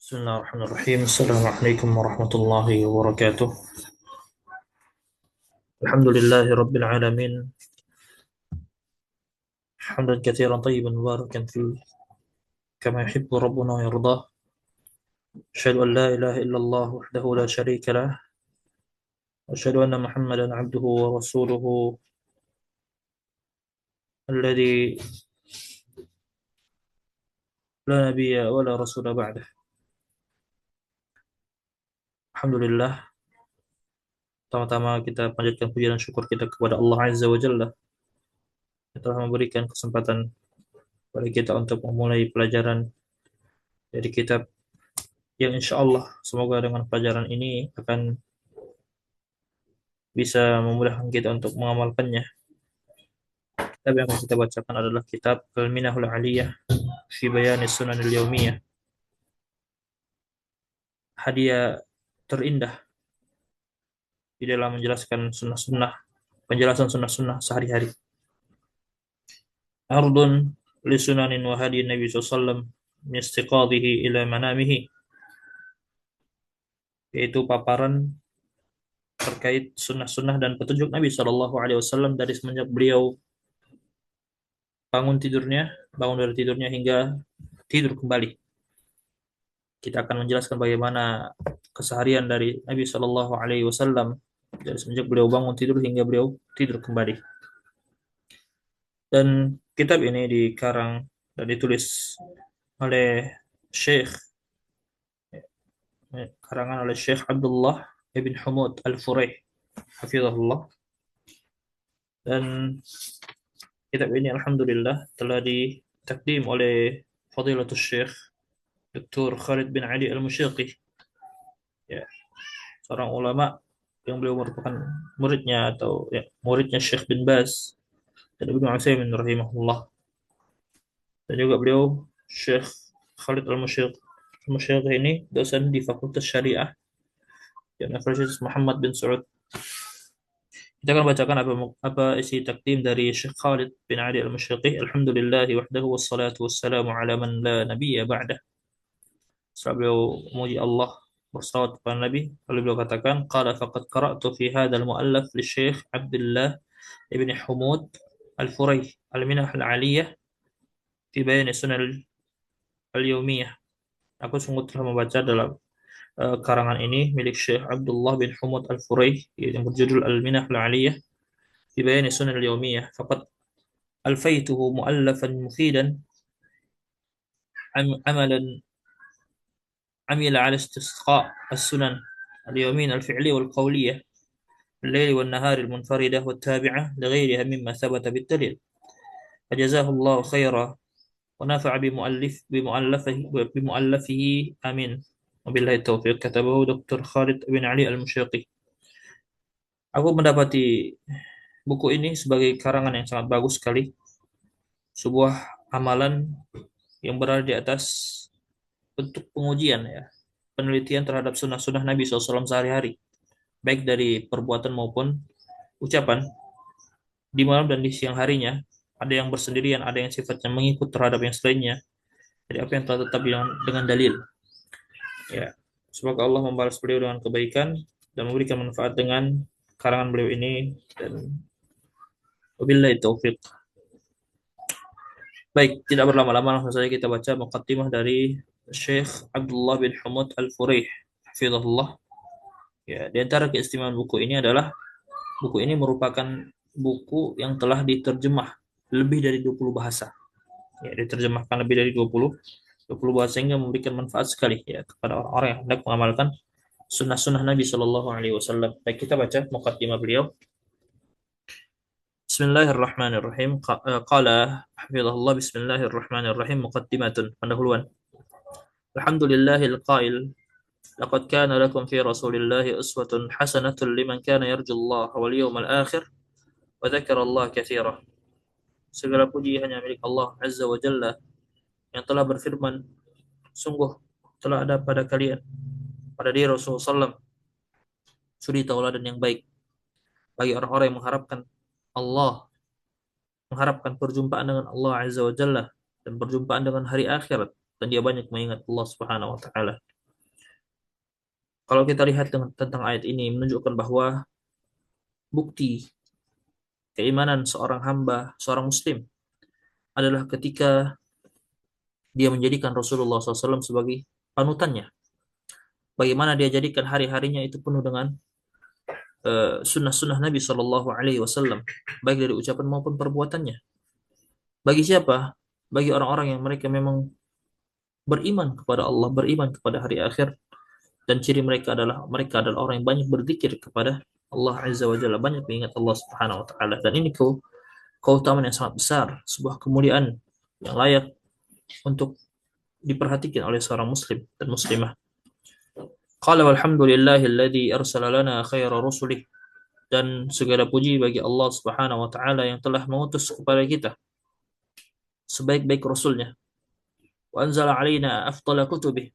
Bismillahirrahmanirrahim. Assalamualaikum warahmatullahi wabarakatuh. Alhamdulillahi rabbil alamin. Hamdan katsiran tayyiban mubarakan fi kama yuhibbu rabbuna wa yardah. Asyhadu an la ilaha illallah wahdahu la syarika lah. Wa asyhadu anna Muhammadan abduhu wa rasuluhu alladhi la nabiyya wa la rasula ba'dah. Alhamdulillah. Pertama-tama kita panjatkan puji dan syukur kita kepada Allah Azza wa Jalla yang telah memberikan kesempatan kepada kita untuk memulai pelajaran dari kitab yang insya Allah semoga dengan pelajaran ini akan bisa memudahkan kita untuk mengamalkannya. Kitab yang akan kita bacakan adalah kitab Al-Minahul Aliyah fi Bayani Sunan Al-Yaumiyah. Hadiah terindah di dalam menjelaskan sunnah-sunnah, penjelasan sunnah-sunnah sehari-hari. Ardun li sunanin wa hadi Nabi SAW min istiqadihi ila manamihi, yaitu paparan terkait sunnah-sunnah dan petunjuk Nabi SAW dari semenjak beliau bangun dari tidurnya hingga tidur kembali. Kita akan menjelaskan bagaimana keseharian dari Nabi Shallallahu Alaihi Wasallam dari semenjak beliau bangun tidur hingga beliau tidur kembali. Dan kitab ini dikarang dan ditulis oleh Syekh karangan oleh Syekh Abdullah ibn Humud Al-Furaih, hafizahullah. Dan kitab ini alhamdulillah telah ditakdim oleh Fadilatul Syekh Dr. Khalid bin Ali Al-Musyiqi, ya, seorang ulama yang beliau merupakan muridnya Syekh bin Baz dan Ibnu Utsaimin rahimahullah. Dan juga beliau Syekh Khalid Al-Musyiqi ini dosen di Fakultas Syariah di Universitas Muhammad bin Saud. Kita akan bacakan apa isi takdim dari Syekh Khalid bin Ali Al-Musyiqi. Alhamdulillahi wahdahu wassalatu wassalamu ala man la nabiyya ba'dah. Setelah beliau memuji Allah, bersalawat kepada Nabi, lalu beliau katakan, qala faqad qara'tu fi hadzal mu'allaf li Syekh Abdullah ibn Humud Al-Furaih Al-Minah Al-Aliyah fi Bayan Sunan Al-Yaumiyah. Aku sungguh telah membaca dalam karangan ini milik Syekh Abdullah bin Humud Al-Furaih yang berjudul Al-Minah Al-Aliyah fi Bayan Sunan Al-Yaumiyah. Faqad alfaituhu mu'allafan mufidan amalan عمل على استسقاء السنن اليومين الفعلية والقولية الليل والنهار المنفردة والتابعة لغيرها مما ثبت بالدليل فجزاه الله خيرا ونفع بمؤلفه آمين وبالله التوفيق. كتبه دكتور خالد بن علي المشيقي. Aku mendapati buku ini sebagai karangan yang sangat bagus sekali, sebuah amalan yang berada di atas bentuk pengujian, ya, penelitian terhadap sunnah-sunnah Nabi SAW sehari-hari, baik dari perbuatan maupun ucapan, di malam dan di siang harinya. Ada yang bersendirian, ada yang sifatnya mengikut terhadap yang selainnya, dari apa yang telah tetap dengan dalil. Ya, semoga Allah membalas beliau dengan kebaikan dan memberikan manfaat dengan karangan beliau ini, dan wabillahi taufiq. Baik, tidak berlama-lama langsung saja kita baca muqaddimah dari Syekh Abdullah bin Humud Al-Furaih, hafizahullah. Ya, di antara keistimewaan buku ini adalah buku ini merupakan buku yang telah diterjemah lebih dari 20 bahasa. Ya, diterjemahkan lebih dari 20 bahasa sehingga memberikan manfaat sekali, ya, kepada orang-orang yang hendak mengamalkan sunnah-sunnah Nabi Shallallahu Alaihi Wasallam. Baik, kita baca muqaddimah beliau. Bismillahirrahmanirrahim. Qala hafizahullah, bismillahirrahmanirrahim, muqaddimatun, pendahuluan. Alhamdulillahil qail, laqad kana lakum fi Rasulillahi uswatun hasanatun liman kana yarjullaha wal yawmal akhir wa dzakara Allah katsira. Segala puji hanya milik Allah Azza wa Jalla yang telah berfirman, sungguh telah ada pada kalian, pada diri Rasulullah SAW, suri tauladan yang baik bagi orang-orang yang mengharapkan perjumpaan dengan Allah Azza wa Jalla dan perjumpaan dengan hari akhirat, dan dia banyak mengingat Allah Subhanahu wa taala. Kalau kita lihat tentang ayat ini menunjukkan bahwa bukti keimanan seorang hamba, seorang muslim adalah ketika dia menjadikan Rasulullah SAW sebagai panutannya. Bagaimana dia jadikan hari-harinya itu penuh dengan sunnah-sunnah Nabi Shallallahu Alaihi Wasallam, baik dari ucapan maupun perbuatannya. Bagi siapa? Bagi orang-orang yang mereka memang beriman kepada Allah, beriman kepada hari akhir, dan ciri mereka adalah orang yang banyak berzikir kepada Allah Azza wa Jalla, banyak mengingat Allah Subhanahu wa taala. Dan ini keutamaan yang sangat besar, sebuah kemuliaan yang layak untuk diperhatikan oleh seorang muslim dan muslimah. Qala walhamdulillahilladzi arsala lana khaira rusulih, dan segala puji bagi Allah Subhanahu wa taala yang telah mengutus kepada kita sebaik-baik rasulnya. Wa anzala alaina afdala kutubih,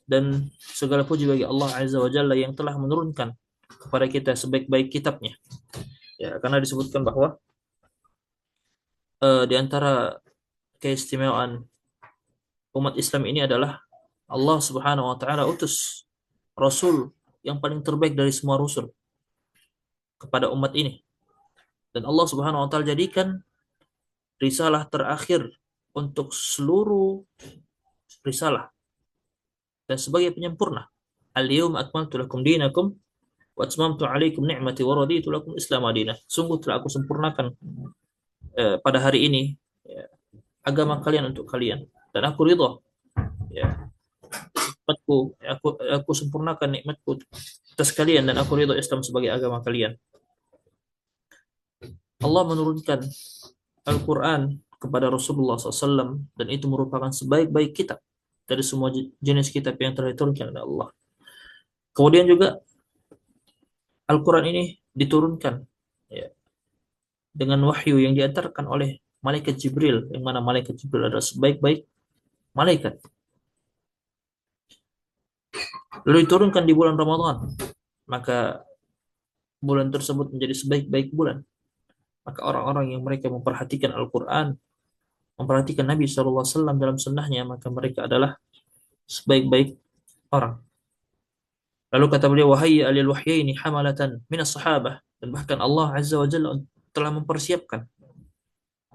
dan segala puji bagi Allah Azza wa Jalla yang telah menurunkan kepada kita sebaik-baik kitabnya. Ya, karena disebutkan bahwa di antara keistimewaan umat Islam ini adalah Allah Subhanahu wa taala utus rasul yang paling terbaik dari semua rasul kepada umat ini. Dan Allah Subhanahu wa taala jadikan risalah terakhir untuk seluruh risalah dan sebagai penyempurna. Al-yawma akmaltu lakum dinakum wa atmamtu 'alaikum ni'mati wa raditu lakum Islam madinah. Sungguh telah aku sempurnakan pada hari ini ya, agama kalian untuk kalian, dan aku ridha ya nikmatku, aku sempurnakan nikmatku atas kalian, dan aku ridha Islam sebagai agama kalian. Allah menurunkan Al-Quran kepada Rasulullah SAW, dan itu merupakan sebaik-baik kitab dari semua jenis kitab yang telah diturunkan oleh Allah. Kemudian juga Al-Quran ini diturunkan ya, dengan wahyu yang diantarkan oleh malaikat Jibril, yang mana malaikat Jibril adalah sebaik-baik malaikat. Lalu diturunkan di bulan Ramadan, maka bulan tersebut menjadi sebaik-baik bulan. Maka orang-orang yang mereka memperhatikan Al-Quran, memperhatikan Nabi SAW dalam sunnahnya, maka mereka adalah sebaik-baik orang. Lalu kata beliau, wahai alil wahyaini hamalatan minas sahabah, dan bahkan Allah Azza wa Jalla telah mempersiapkan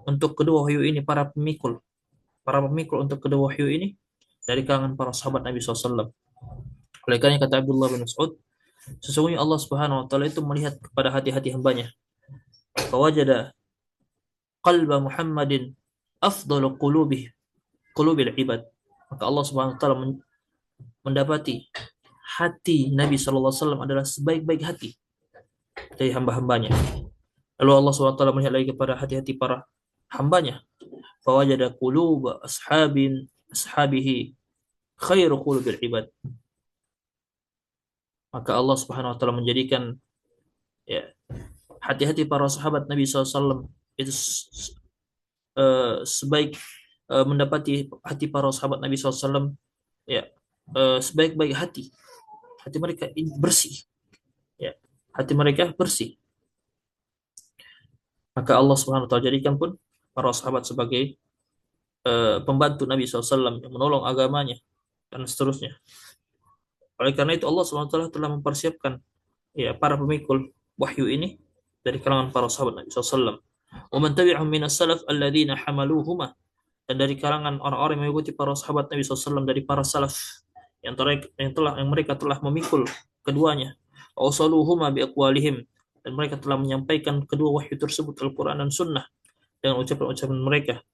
untuk kedua wahyu ini para pemikul untuk kedua wahyu ini dari kalangan para sahabat Nabi SAW. Oleh karena kata Abdullah bin Mas'ud, sesungguhnya Allah Subhanahu wa taala itu melihat kepada hati-hati hambanya. Fawajada qalba Muhammadin afdalu qulubil ibad. Maka Allah Subhanahu wa taala mendapati hati Nabi sallallahu alaihi wasallam adalah sebaik-baik hati dari hamba-hambanya. Lalu Allah Subhanahu wa taala melihat lagi kepada hati-hati para hambanya. Fawajada quluba ashabihi khairu qulubil ibad. Maka Allah Subhanahu wa taala menjadikan ya hati-hati para sahabat Nabi SAW itu mendapati hati para sahabat Nabi SAW ya sebaik-baik hati mereka bersih ya, hati mereka bersih. Maka Allah Subhanahu wa taala jadikan pun para sahabat sebagai pembantu Nabi SAW yang menolong agamanya dan seterusnya. Oleh karena itu Allah Subhanahu wa taala telah mempersiapkan ya para pemikul wahyu ini dari kalangan para sahabat Nabi SAW. Wa man tabi'ahum minas salaf alladzina hamaluhuma, dan dari kalangan orang-orang yang mengikuti para sahabat Nabi SAW dari para salaf yang mereka telah memikul keduanya. Wa usaluhuma biaqwalihim, dan mereka telah menyampaikan kedua wahyu tersebut, Al-Quran dan Sunnah, dengan ucapan-ucapan mereka.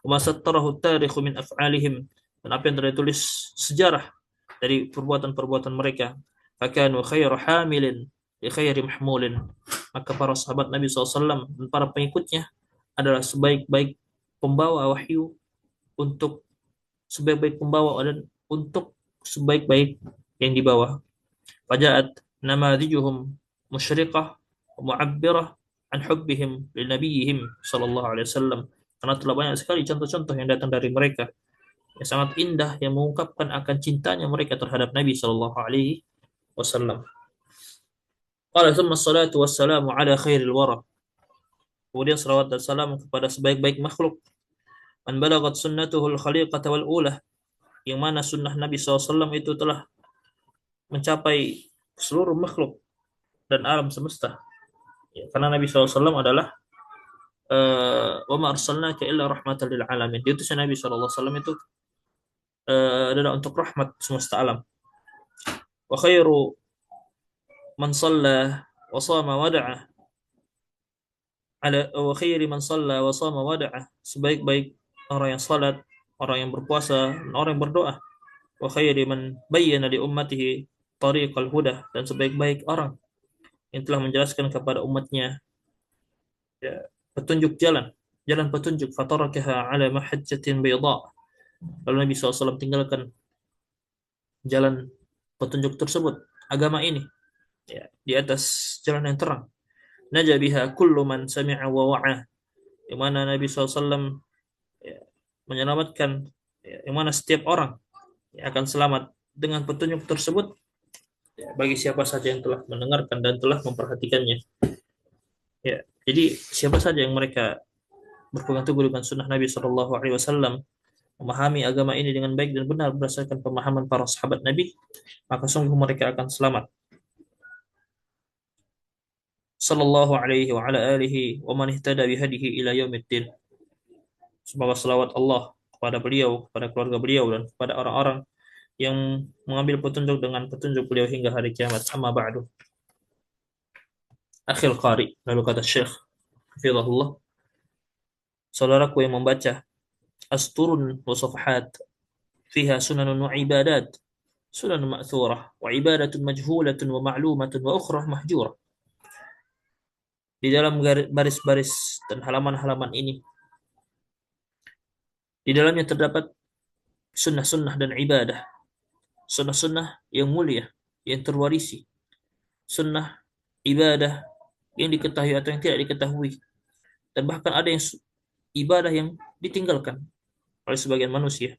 Wa ma sattarahu tarikhu min af'alihim, dan apa yang telah ditulis sejarah dari perbuatan-perbuatan mereka. Fakanu khairu hamilin li khairi mahmulin, maka para sahabat Nabi SAW dan para pengikutnya adalah sebaik-baik pembawa wahyu untuk sebaik-baik pembawa dan untuk sebaik-baik yang dibawa. Fajaat namadhijuhum musyriqah wa mu'abbirah an hubbihim li nabiyihim sallallahu alaihi wasallam, karena telah banyak sekali contoh-contoh yang datang dari mereka yang sangat indah yang mengungkapkan akan cintanya mereka terhadap Nabi sallallahu alaihi wasallam. Qala thumma salatu wassalamu ala khairil wara, kemudian salawat dan salam kepada sebaik-baik makhluk, man balagat sunnatuhul khaliqata wal ula, yang mana sunnah Nabi SAW itu telah mencapai seluruh makhluk dan alam semesta. Ya, karena Nabi SAW adalah wa ma arsalnaka illa rahmatan lil alamin. Diutusnya Nabi SAW itu adalah untuk rahmat semesta alam. Wa khairu man shalla wa shama wa da'a ala wa khairi man shalla wa shama wa da'a. Sebaik-baik orang yang salat, orang yang berpuasa, dan orang yang berdoa. Wa khairi man bayyana li ummatihi tariqal huda, dan sebaik-baik orang yang telah menjelaskan kepada umatnya, ya, petunjuk jalan, jalan petunjuk. Fatarakaha ala mahajjatin bayda. Lalu Nabi SAW tinggalkan jalan petunjuk tersebut, agama ini, ya, di atas jalan yang terang. Naja biha kullu man sami'a wa wa'a. Yang mana Nabi SAW, ya, menyelamatkan, ya, yang mana setiap orang, ya, akan selamat dengan petunjuk tersebut, ya, bagi siapa saja yang telah mendengarkan dan telah memperhatikannya. Ya, jadi siapa saja yang mereka berpegang teguh dengan sunnah Nabi SAW, memahami agama ini dengan baik dan benar berdasarkan pemahaman para sahabat Nabi, maka sungguh mereka akan selamat. Sallallahu alaihi wa ala alihi wa man ihtada bihadihi ila yaumiddin. Semoga selawat Allah kepada beliau, kepada keluarga beliau, dan kepada orang-orang yang mengambil petunjuk dengan petunjuk beliau hingga hari kiamat. Amma ba'du. Akhil qari, lalu kata Syekh hafizahullah, saudaraku yang membaca, asturun wa safhat fiha sunanun wa ibadat, sunanun ma'thurah wa ibadatun majhulatun wa ma'lumatun wa ukhrah mahjurah. Di dalam baris-baris dan halaman-halaman ini, di dalamnya terdapat sunnah-sunnah dan ibadah, sunnah-sunnah yang mulia, yang terwarisi, sunnah ibadah yang diketahui atau yang tidak diketahui, dan bahkan ada yang ibadah yang ditinggalkan oleh sebagian manusia.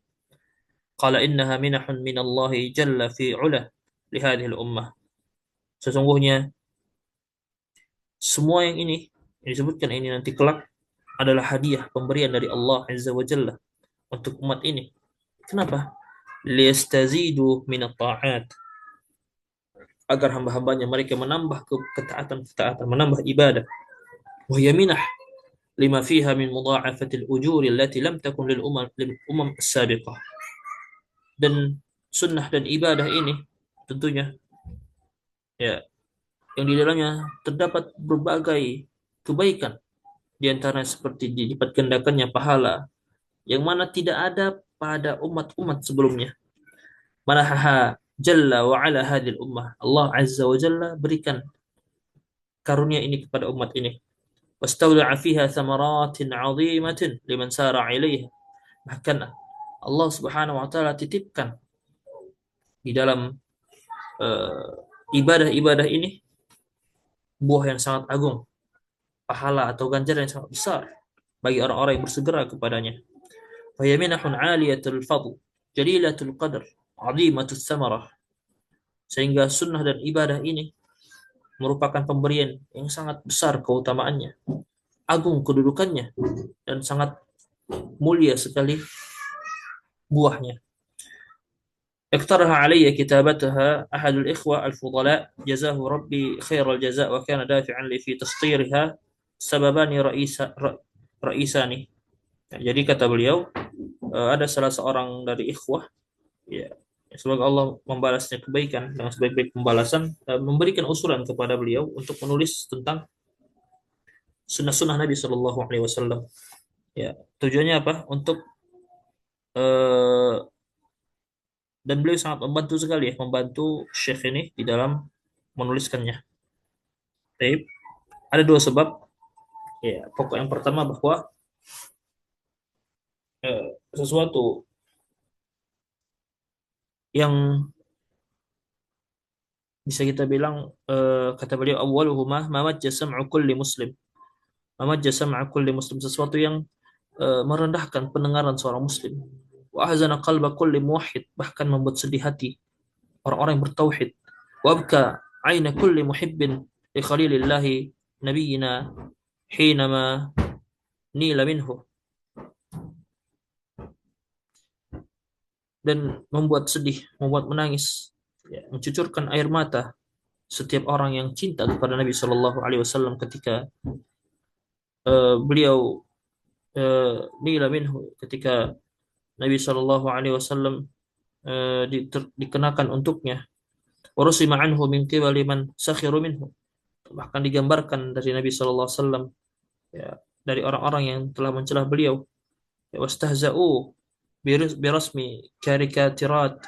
Qala innaha minahun minallahi jalla fi 'ula li hadhihi al-ummah. Sesungguhnya semua yang disebutkan ini nanti kelak adalah hadiah, pemberian dari Allah Azza wa Jalla untuk umat ini. Kenapa? Liyastazidu minat ta'at, agar hamba-hambanya mereka menambah ketaatan, menambah ibadah. Wa yaminah lima fiha min mudha'afatil ujuri allati lam takun lil umam as-sabiqah. Dan sunnah dan ibadah ini tentunya, ya, yang di dalamnya terdapat berbagai kebaikan, di antaranya seperti dilipat gandakannya pahala yang mana tidak ada pada umat-umat sebelumnya. Manahaha jalla wa ala hadil ummah. Allah Azza wa Jalla berikan karunia ini kepada umat ini. Wastawda'a fiha thamaratin 'azimatin liman sara 'ilaiha. Bahkan Allah Subhanahu wa taala titipkan di dalam ibadah-ibadah ini buah yang sangat agung, pahala atau ganjaran yang sangat besar bagi orang-orang yang bersegera kepadanya. Wa yaminahun 'aliyatul fadl, jalilatul qadr, 'azimatus samarah. Sehingga sunnah dan ibadah ini merupakan pemberian yang sangat besar keutamaannya, agung kedudukannya, dan sangat mulia sekali buahnya. اقترح علي كتابتها أحد الإخوة الفضلاء جزاه ربي خير الجزاء وكان دافعا لي في تسطيرها سببان رئيسان. Jadi kata beliau, ada salah seorang dari ikhwah, ya, semoga Allah membalasnya kebaikan dengan sebaik-baik pembalasan, memberikan usulan kepada beliau untuk menulis tentang sunnah-sunnah Nabi Shallallahu Alaihi Wasallam. Ya, tujuannya apa? Untuk dan beliau sangat membantu sekali, ya, membantu Syekh ini di dalam menuliskannya. Tapi ada dua sebab. Ya, pokok yang pertama bahwa sesuatu yang bisa kita bilang, kata beliau, awwaluhuma mamajja sam'u kulli muslim. Mamajja sam'a kulli muslim, sesuatu yang merendahkan pendengaran seorang muslim. Wa ahzana qalba kulli muwahhid, bahkan membuat sedih hati orang-orang yang bertauhid. Wa abka aina kulli muhibbin li khalilillahi nabiyina hinama nila minhu, dan membuat sedih, membuat menangis ya, mencucurkan air mata setiap orang yang cinta kepada Nabi Shallallahu Alaihi Wasallam ketika beliau nila minhu, ketika Nabi Shallallahu Alaihi Wasallam dikenakan untuknya warusima anhu min qibali man sakhiru minhu, bahkan digambarkan dari Nabi Shallallahu Alaihi Wasallam, ya, dari orang-orang yang telah mencela beliau, ya, wastahza'u birasmi karikatirat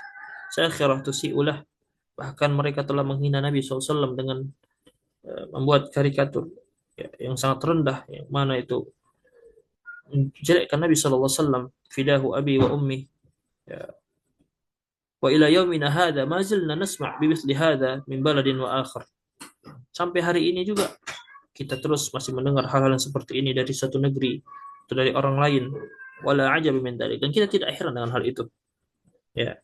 sakhirah tusi'ulah, bahkan mereka telah menghina Nabi SAW dengan membuat karikatur, ya, yang sangat rendah, yang mana itu menjelekkan Nabi SAW. Fidahu abi wa ummi, ya. Wa ila yaumina hadha ma zilna nasma' bimithli hadha min baladin wa akhar, sampai hari ini juga kita terus masih mendengar hal-hal yang seperti ini dari satu negeri atau dari orang lain. Wala ajab min dzalik, dan kita tidak heran dengan hal itu, ya.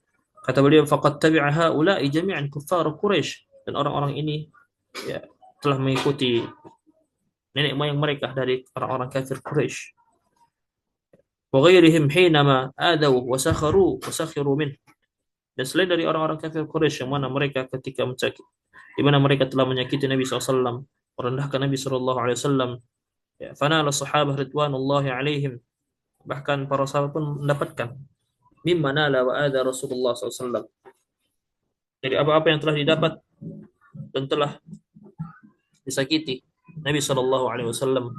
Kata beliau, faqad tabi'a haula'i jami'an kuffar Quraisy, dan orang-orang ini, ya, telah mengikuti nenek moyang mereka dari orang-orang kafir Quraisy. Wa ghairihim hinama adaw wa sakhiru min, dan selain dari orang-orang kafir Quraisy yang mana mereka ketika mencakit, di mana mereka telah menyakiti Nabi SAW, merendahkan Nabi SAW, ya, fanala sahabah ridwanullahi alaihim, bahkan para sahabat pun mendapatkan mimma nala wa ada Rasulullah SAW, dari apa-apa yang telah didapat dan telah disakiti Nabi Shallallahu Alaihi Wasallam,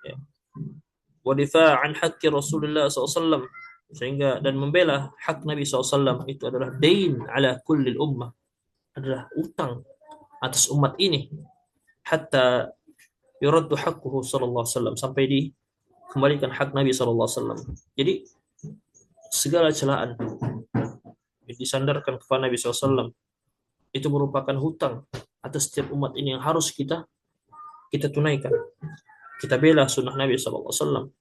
ya. Wa difa'an haqqi Rasulullah SAW, sehingga dan membela hak Nabi SAW itu adalah dain ala kulli ummah, adalah utang atas umat ini, hatta yuraddu haqquhu sallallahu alaihi wasallam, sampai dikembalikan hak Nabi sallallahu alaihi wasallam. Jadi segala celaan yang disandarkan kepada Nabi SAW itu merupakan hutang atas setiap umat ini yang harus kita tunaikan. Kita bela sunnah Nabi SAW,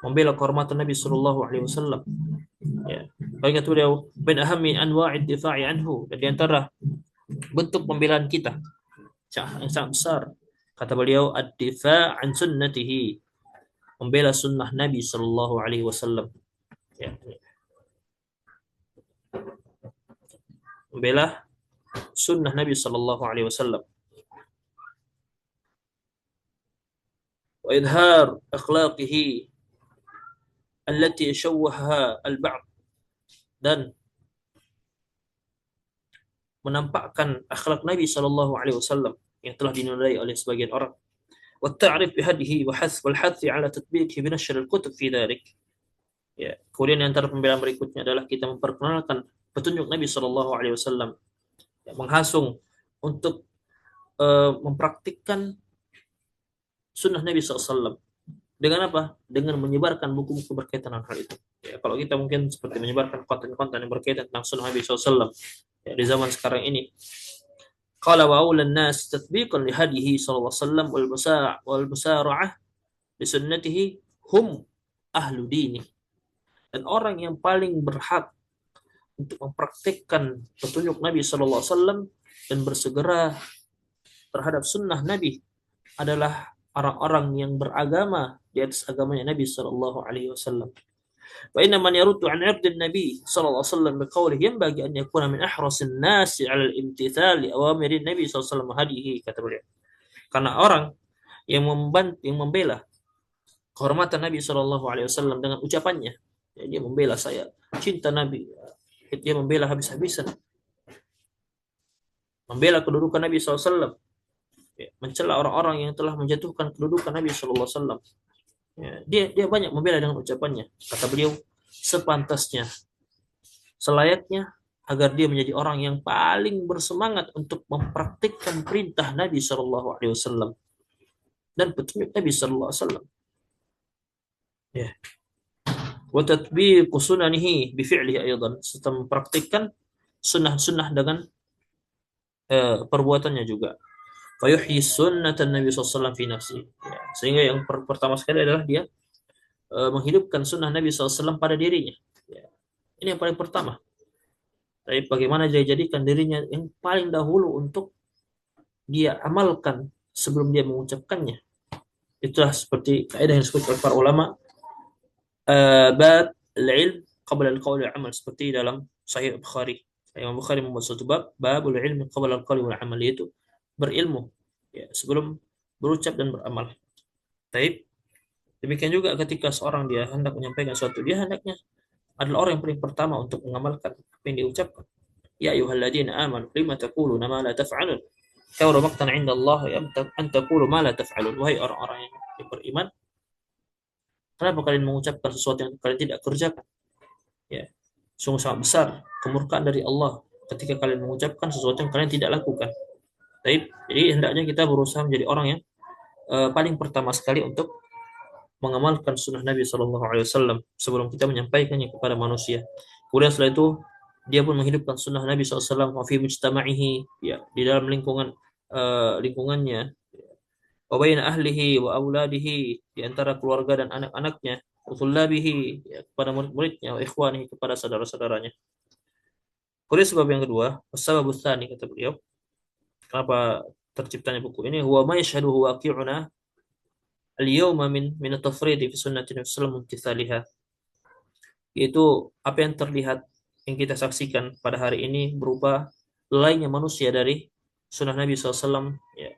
membela kehormatan Nabi SAW. Ya. Kalau ingat beliau, min ahammi anwa'id difa'i anhu, dan di antara bentuk pembelaan kita yang sangat besar, kata beliau, ad-difa' an sunnatihi, membela sunnah Nabi SAW. Ya. Membela sunnah Nabi SAW. Wa idhar akhlaqihi allati shawwaha al-ba'd, dan menampakkan akhlak Nabi SAW yang telah dinilai oleh sebagian orang. Wa ta'rif bihadihi wa hath wal hath ala tatbiqihi bi nashr al-kutub fi dhalik. Ya, kemudian antara pembelaan berikutnya adalah kita memperkenalkan petunjuk Nabi SAW, ya, menghasung untuk mempraktikkan sunnah Nabi SAW. Dengan apa? Dengan menyebarkan buku-buku berkaitan dengan hal itu. Ya, kalau kita mungkin seperti menyebarkan konten-konten yang berkaitan tentang sunnah Nabi SAW, ya, di zaman sekarang ini. Qala wa awlan nas tatbiqan li hadihi sallallahu alaihi wasallam wal musara'ah bi sunnatihi hum ahlu dini. Dan orang yang paling berhak untuk mempraktikkan petunjuk Nabi sallallahu alaihi wasallam dan bersegera terhadap sunnah Nabi adalah orang-orang yang beragama di atas agamanya Nabi sallallahu alaihi wasallam. Wa inna man yaruddu an 'irdin Nabi sallallahu alaihi wasallam biqaulihi yanbaghi an yakuna min ahrasin nasi 'ala al-imtithal li awamirin Nabi sallallahu alaihi wasallam hadihi, kata beliau. Karena orang yang membela kehormatan Nabi sallallahu alaihi wasallam dengan ucapannya, ya, dia membela, saya cinta Nabi, dia membela habis-habisan, membela kedudukan Nabi sallallahu alaihi wasallam, mencela orang-orang yang telah menjatuhkan kedudukan Nabi sallallahu alaihi wasallam. Ya, dia banyak membela dengan ucapannya. Kata beliau, sepantasnya, selayaknya agar dia menjadi orang yang paling bersemangat untuk mempraktikkan perintah Nabi sallallahu alaihi wasallam dan petunjuk Nabi sallallahu alaihi wasallam. Ya. Wa tatbiqu sunanihi bi fi'lihi aidan, serta mempraktikkan sunnah-sunnah dengan perbuatannya juga. Fayuhyi sunnatan Nabi SAW fi nafsi. Ya, sehingga yang pertama sekali adalah dia menghidupkan sunnah Nabi SAW pada dirinya. Ya, ini yang paling pertama. Tapi bagaimana dia jadikan dirinya yang paling dahulu untuk dia amalkan sebelum dia mengucapkannya. Itulah seperti kaidah yang disebut oleh para ulama, bab al-ilm qabla al-qawl wal amal, seperti dalam Sahih Bukhari. Imam Bukhari membuat suatu bab, babul ilmi qabla al-qawli wal amal, yaitu berilmu ya sebelum berucap dan beramal. Taib. Demikian juga ketika seorang dia hendak menyampaikan sesuatu, dia hendaknya adalah orang yang paling pertama untuk mengamalkan apa yang diucapkan. Ya ayyuhalladzina amanu lima taquluna ma la taf'alun. Kabura maqtan 'inda Allah ya an taqulu ma la taf'alun. Wahai orang-orang yang beriman, kenapa kalian mengucapkan sesuatu yang kalian tidak kerjakan? Ya, sungguh sangat besar kemurkaan dari Allah ketika kalian mengucapkan sesuatu yang kalian tidak lakukan. Baik, jadi hendaknya kita berusaha menjadi orang yang paling pertama sekali untuk mengamalkan sunnah Nabi Shallallahu Alaihi Wasallam sebelum kita menyampaikannya kepada manusia. Kemudian setelah itu dia pun menghidupkan sunnah Nabi SAW fi mujtama'ihi, ya, di dalam lingkungannya, wa baina ahlihi wa auladihi, di antara keluarga dan anak-anaknya, wa tullabihi, ya, kepada murid-muridnya, wa ikhwanihi, kepada saudara-saudaranya. Kemudian sebab yang kedua, wasababus tsani, kata beliau, kenapa terciptanya buku ini, huwa ma yashhaduhu waqi'una al-yawma min at-tafridi fi sunnati Nabi sallallahu alaihi wasallam, yaitu apa yang terlihat, yang kita saksikan pada hari ini berupa lalainya manusia dari sunnah Nabi SAW, ya,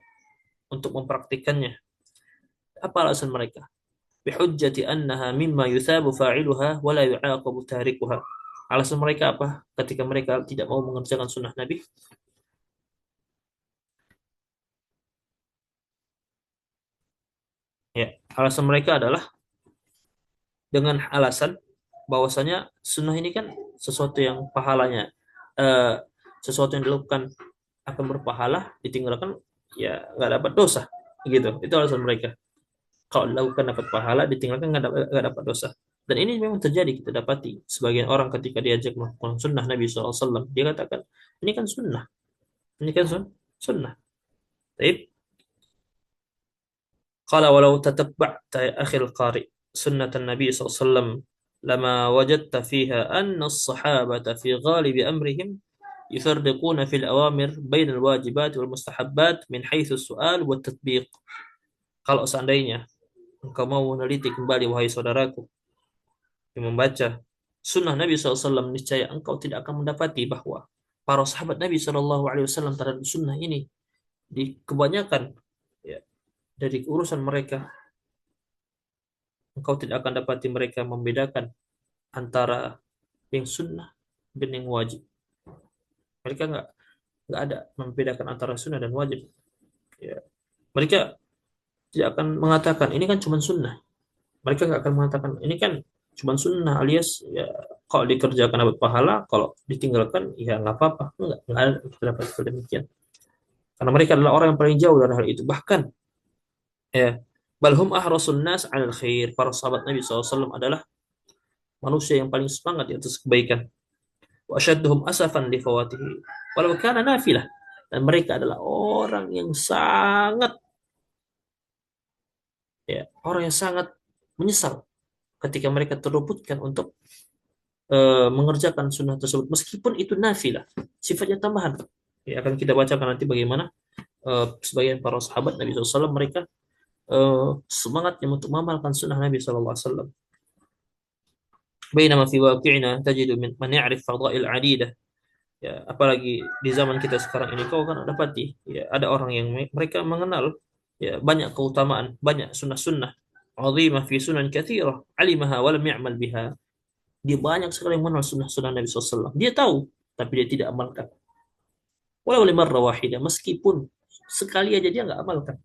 untuk mempraktikannya. Apa alasan mereka? Bihujjati annaha mimma yuthabu fa'iluha wa la yu'aqabu tarikuha. Alasan mereka apa ketika mereka tidak mau mengerjakan sunnah Nabi? Ya, alasan mereka adalah dengan alasan bahwasanya sunnah ini kan sesuatu yang pahalanya, eh, sesuatu yang dilakukan akan berpahala, ditinggalkan ya nggak dapat dosa, gitu. Itu alasan mereka. Kalau dilakukan dapat pahala, ditinggalkan nggak dapat dosa. Dan ini memang terjadi, kita dapati sebagian orang ketika diajak melakukan sunnah Nabi SAW, dia katakan ini kan sunnah, ini kan sunnah. Baik. قال ولو تتبعت يا أخي القارئ سنة النبي صلى الله عليه وسلم لما وجدت فيها أن الصحابة في غالب أمرهم يفرقون في الأوامر بين الواجبات والمستحبات من حيث السؤال والتطبيق. Kalau seandainya engkau mau meneliti kembali, wahai saudaraku yang membaca sunnah Nabi SAW, niscaya engkau tidak akan mendapati bahwa para sahabat Nabi SAW terhadap sunnah ini di kebanyakan, ya, dari urusan mereka, engkau tidak akan dapati mereka membedakan antara yang sunnah dan yang wajib. Mereka nggak ada membedakan antara sunnah dan wajib. Ya. Mereka tidak akan mengatakan ini kan cuma sunnah. Mereka nggak akan mengatakan ini kan cuma sunnah, alias ya kalau dikerjakan dapat pahala, kalau ditinggalkan ya nggak apa-apa. Nggak ada pendapat demikian. Karena mereka adalah orang yang paling jauh dari hal itu. Bahkan ya, balhum ahrasun nas 'alal khair. Para sahabat Nabi SAW adalah manusia yang paling semangat di atas kebaikan. Wa asyadduhum asafan li fawatihi walau kana nafilah. Dan mereka adalah orang yang sangat, ya, orang yang sangat menyesal ketika mereka terluputkan untuk mengerjakan sunnah tersebut meskipun itu nafilah, sifatnya tambahan. Ya, akan kita bacakan nanti bagaimana sebagian para sahabat Nabi SAW mereka semangatnya untuk mengamalkan sunnah Nabi SAW. Bainama fi waqi'ina tajidu man ya'rif fadail 'adidah. Ya, apalagi di zaman kita sekarang ini kau kan dapati ya ada orang yang mereka mengenal ya banyak keutamaan, banyak sunnah-sunnah azimah fi sunan katsirah alimaha wa lam ya'mal biha. Dia banyak sekali yang mengenal sunnah-sunnah Nabi SAW. Dia tahu, tapi dia tidak amalkan. Walau limarra wahidah, meskipun sekali aja dia nggak amalkan.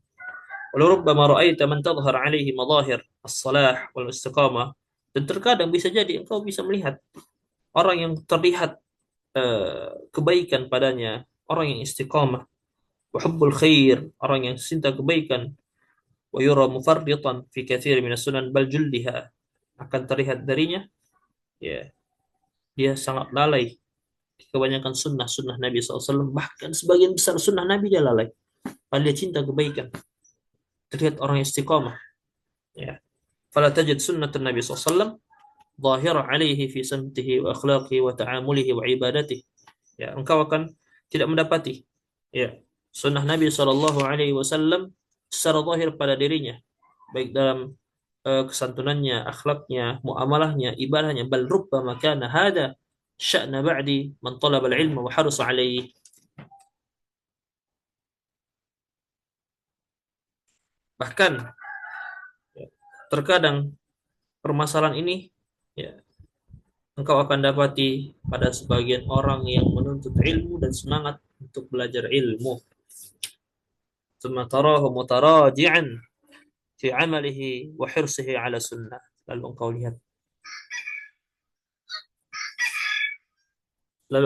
Walau rubbama ra'aita man tadhhar alaihi madahir as-salah wal istiqamah. Dan terkadang bisa jadi engkau bisa melihat orang yang terlihat kebaikan padanya, orang yang istiqamah, wa hubbul khair, orang yang cinta kebaikan, wa yura mufarritan fi katsir min as-sunan bal julliha, akan terlihat darinya ya dia sangat lalai di kebanyakan sunnah-sunnah Nabi SAW, bahkan sebagian besar sunnah Nabi dia lalai. Padahal dia cinta kebaikan. Terlihat orang istiqamah. Ya. Fala tajid sunnatan Nabi SAW zahira alaihi fi samtihi wa akhlaqihi wa ta'amulihi wa ibadatihi. Ya, engkau akan tidak mendapati ya sunnah Nabi Shallallahu Alaihi Wasallam secara zahir pada dirinya, baik dalam kesantunannya, akhlaknya, muamalahnya, ibadahnya. Bal rubbama kana hada sya'na ba'di man talaba al-ilma wa harasa 'alaihi. Bahkan terkadang permasalahan ini ya, engkau akan dapati pada sebagian orang yang menuntut ilmu dan semangat untuk belajar ilmu. Tsumma tarahu mutaraji'an fi 'amalihi wa hirsihi 'ala sunnah. Lalu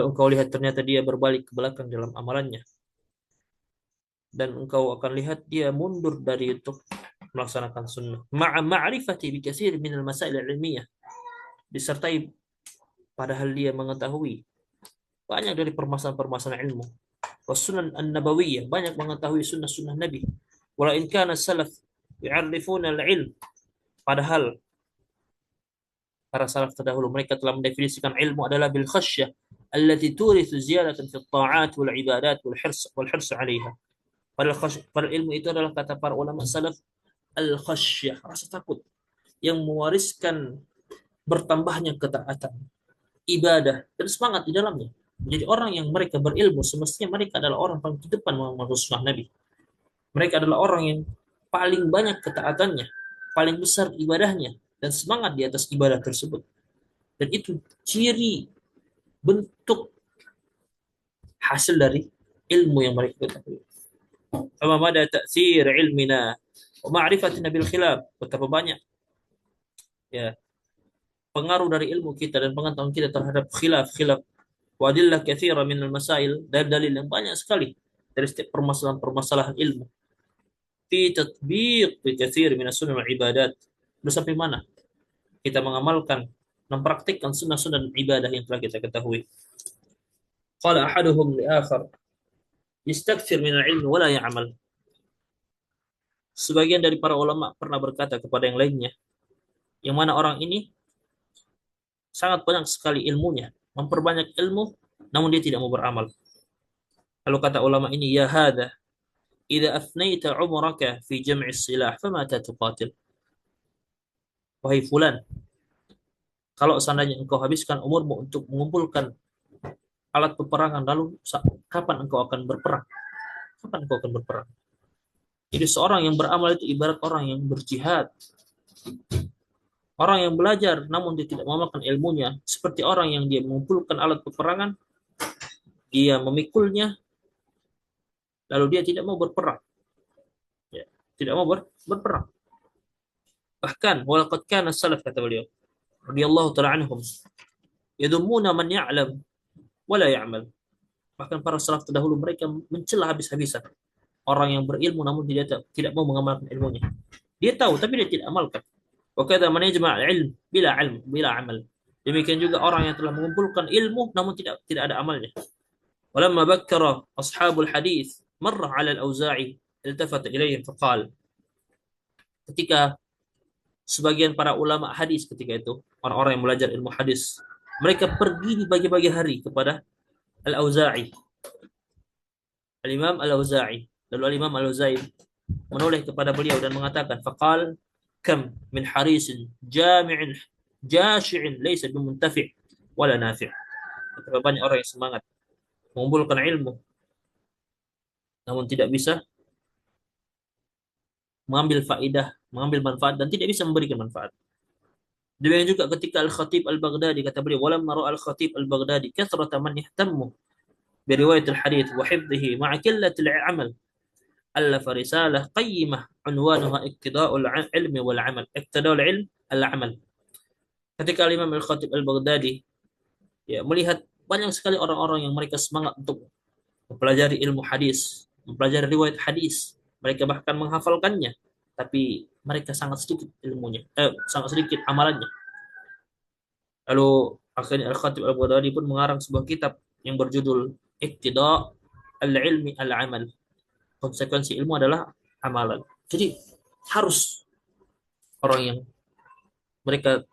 engkau lihat ternyata dia berbalik ke belakang dalam amalannya, dan engkau akan lihat dia mundur dari untuk melaksanakan sunnah. Ma'a ma'rifati bi katsir min al-masail al-ilmiyah, disertai padahal dia mengetahui banyak dari permasalahan-permasalahan ilmu. Wasunan an-nabawiyah, banyak mengetahui sunnah-sunnah Nabi. Wala in kana salaf yu'arrifuna al-ilm, padahal para salaf terdahulu mereka telah mendefinisikan ilmu adalah bil khasyah allati turithu ziyadatan fi at-ta'at wal ibadat wal hirs 'alaiha. Padahal ilmu itu adalah, kata para ulama salaf, al-khasyah, rasa takut yang mewariskan bertambahnya ketaatan, ibadah, dan semangat di dalamnya. Jadi orang yang mereka berilmu semestinya mereka adalah orang paling di depan mengamalkan sunnah Nabi. Mereka adalah orang yang paling banyak ketaatannya, paling besar ibadahnya, dan semangat di atas ibadah tersebut. Dan itu ciri bentuk hasil dari ilmu yang mereka ketahui. Fama mada ta'sir ilmina wa ma'rifatina bil khilaf, betapa banyak ya pengaruh dari ilmu kita dan pengetahuan kita terhadap khilaf wa adillah katsira min al-masail, dan dalil yang banyak sekali dari setiap permasalahan-permasalahan ilmu fi tatbiq bi katsir min as-sunnah wal ibadat. Sampai mana kita mengamalkan, mempraktikkan sunnah-sunnah dan ibadah yang telah kita ketahui. Qala ahaduhum li akhar yastakthir min al-ilm wa la ya'mal. Sebagian dari para ulama pernah berkata kepada yang lainnya, yang mana orang ini sangat banyak sekali ilmunya, memperbanyak ilmu, namun dia tidak mau beramal. Lalu kata ulama ini, ya hadha, idza afnaita umraka fi jam'i silah, famata tuqatil. Wahai fulan, kalau seandainya engkau habiskan umurmu untuk mengumpulkan alat peperangan, lalu kapan engkau akan berperang? Kapan engkau akan berperang? Jadi seorang yang beramal itu ibarat orang yang berjihad. Orang yang belajar namun dia tidak mengamalkan ilmunya, seperti orang yang dia mengumpulkan alat peperangan, dia memikulnya, lalu dia tidak mau berperang. Ya, tidak mau berperang. Bahkan walaqad kana salaf, kata beliau radhiyallahu ta'ala anhum, yadumuna man ya'lam wa la ya'mal. Bahkan para salaf terdahulu mereka mencela habis-habisan orang yang berilmu namun tidak mau mengamalkan ilmunya. Dia tahu tapi dia tidak amalkan. Wa kadza man yajma' al-'ilm bila amal. Demikian juga orang yang telah mengumpulkan ilmu namun tidak ada amalnya. Walamma bakkara ashabul hadis marra 'ala al-Auza'i iltafata ilayhim faqala, ketika sebagian para ulama hadis ketika itu, orang-orang yang belajar ilmu hadis, mereka pergi di pagi-pagi hari kepada Al-Auza'i, Al-Imam Al-Auza'i. Lalu Al-Imam Al-Auza'i menoleh kepada beliau dan mengatakan, faqal kam min harisin jami'in jashi'in laysa bimuntafi' wala nafi'. Betapa banyak orang yang semangat mengumpulkan ilmu namun tidak bisa mengambil faidah, mengambil manfaat, dan tidak bisa memberikan manfaat. Demikian juga ketika Al-Khatib Al-Baghdadi, kata beliau, walamma ra'a Al-Khatib Al-Baghdadi kathrata man yahtammu bi riwayat al-hadits wa hifdhihi ma'a qillati al-'amal, ألف رسالة قيمة عنوانها اقتداء العلم والعمل. اقتداء العلم العمل. Ketika Imam Al-Khatib Al-Baghdadi ya melihat banyak sekali orang-orang yang mereka semangat untuk mempelajari ilmu hadis, mempelajari riwayat hadis, mereka bahkan menghafalkannya, tapi mereka sangat sedikit ilmunya, sangat sedikit amalannya. Lalu akhirnya Al-Khatib Al-Baghdadi pun mengarang sebuah kitab yang berjudul Iqtida' al-Ilmi al-Amal. Konsekuensi ilmu adalah amalan. Jadi harus orang yang mereka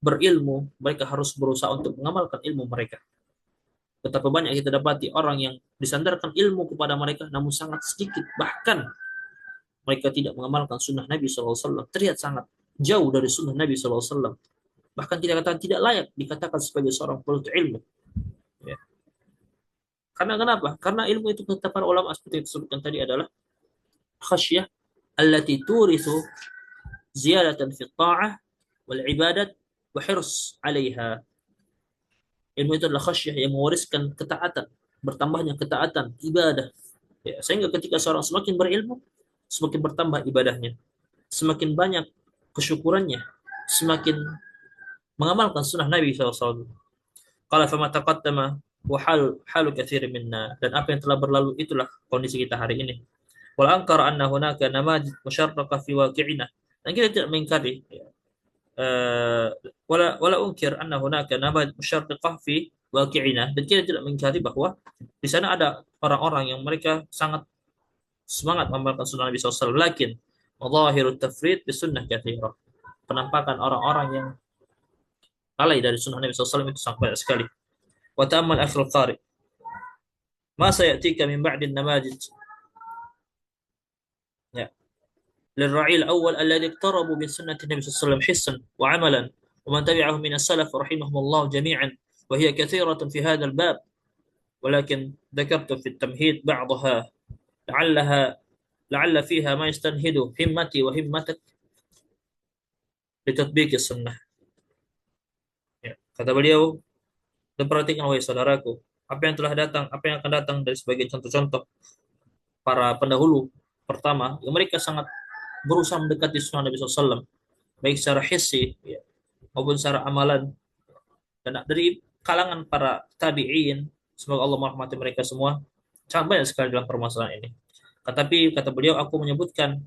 berilmu, mereka harus berusaha untuk mengamalkan ilmu mereka. Betapa banyak kita dapati orang yang disandarkan ilmu kepada mereka namun sangat sedikit, bahkan mereka tidak mengamalkan sunnah Nabi SAW, terlihat sangat jauh dari sunnah Nabi SAW. Bahkan kita katakan tidak layak dikatakan sebagai seorang penuntut ilmu. Ya. Karena kenapa? Karena ilmu itu kata para ulama seperti yang disebutkan tadi adalah khasyah allati turithu ziyadatan fi ta'ah wal ibadat wa hirs 'alaiha. Ilmu itu adalah khasyah yang mewariskan ketaatan, bertambahnya ketaatan, ibadah. Ya, sehingga ketika seorang semakin berilmu, semakin bertambah ibadahnya, semakin banyak kesyukurannya, semakin mengamalkan sunnah Nabi SAW. Qala fama taqaddama wa halu katsirin minna, dan apa yang telah berlalu itulah kondisi kita hari ini. Wal ankara anna hunaka namadzij musyarraqah fi waqi'ina. Dan kita tidak mengingkari ya, wala unkir anna hunaka namadzij musyarraqah fi waqi'ina, dan kita tidak mengingkari bahwa di sana ada orang-orang yang mereka sangat semangat mengamalkan sunnah Nabi SAW. Lakin madhahirut tafrid di sunnah katsirah. Penampakan orang-orang yang lalai dari sunnah Nabi SAW itu sangat banyak sekali. Wa ta'ammal akhil qari ma sayatika min ba'di namajid ya للرعيل الأول الذي اقتربوا من سنة النبي صلى الله عليه وسلم حسا وعملا ومن تبعهم من السلف رحمهم الله جميعا وهي كثيرة في هذا الباب ولكن ذكرت في التمهيد بعضها لعلها لعل فيها ما يستنهد همتي وهمتك لتطبيق السنة ya. Kata beliau, dan perhatikan wahai saudaraku, apa yang telah datang, apa yang akan datang dari sebagai contoh-contoh para pendahulu pertama, yang mereka sangat berusaha mendekati sunnah Nabi SAW, baik secara hissi ya, maupun secara amalan, dan dari kalangan para tabi'in, semoga Allah merahmati mereka semua, sangat banyak sekali dalam permasalahan ini. Tetapi kata beliau, aku menyebutkan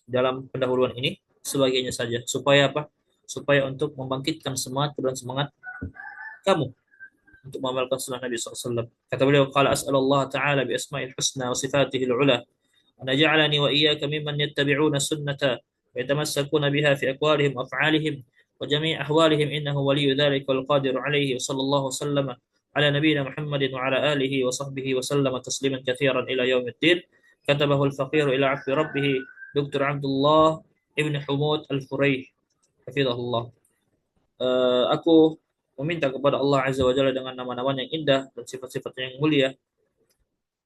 dalam pendahuluan ini sebagainya saja, supaya apa? Supaya untuk membangkitkan semangat dan semangat kamu untuk mengamalkan sunnah Nabi SAW. Kata beliau, qala as'alullah ta'ala bi asma'il husna wa sifatihil ula an ja'alani wa iyyaka mimman yattabi'una sunnata wa yatamassakuna biha fi aqwalihim wa af'alihim wa jami' ahwalihim innahu waliyyu dhalika wal qadiru alayhi wa sallallahu sallama ala nabiyyina Muhammadin wa ala alihi wa sahbihi wa sallama tasliman katsiran ila yaumiddin. Katabahu al-faqir ila 'afwi rabbih Dr. Abdullah Ibn Humud Al-Furaih hafizahullah. Aku meminta kepada Allah Azza wa Jalla dengan nama-nama yang indah dan sifat-sifat yang mulia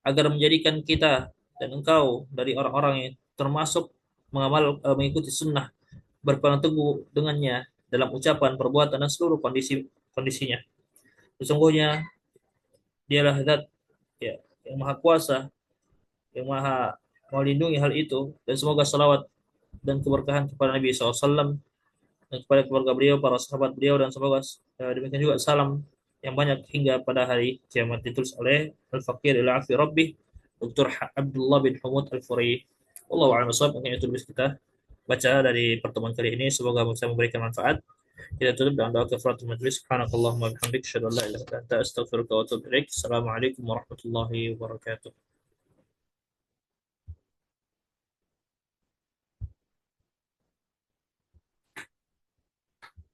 agar menjadikan kita dan engkau dari orang-orang yang termasuk mengikuti sunnah, berpegang teguh dengannya dalam ucapan, perbuatan dan seluruh kondisinya. Sesungguhnya dialah zat ya, yang maha kuasa, yang maha melindungi hal itu, dan semoga salawat dan keberkahan kepada Nabi SAW dan kepada keluarga beliau, para sahabat beliau, dan semoga demikian juga salam yang banyak hingga pada hari kiamat, ditulis oleh Al-Faqir ila Afi Rabbih Dr. Abdullah bin Humud Al-Furi. Wallahu a'lam bishawab. Mungkin itu bisa kita baca dari pertemuan kali ini, semoga bisa memberikan manfaat. Kita tutup dengan doa kafaratul majlis. Subhanakallahumma wa bihamdika asyhadu an la ilaha illa anta astaghfiruka wa atubu ilaik. Assalamualaikum warahmatullahi wabarakatuh.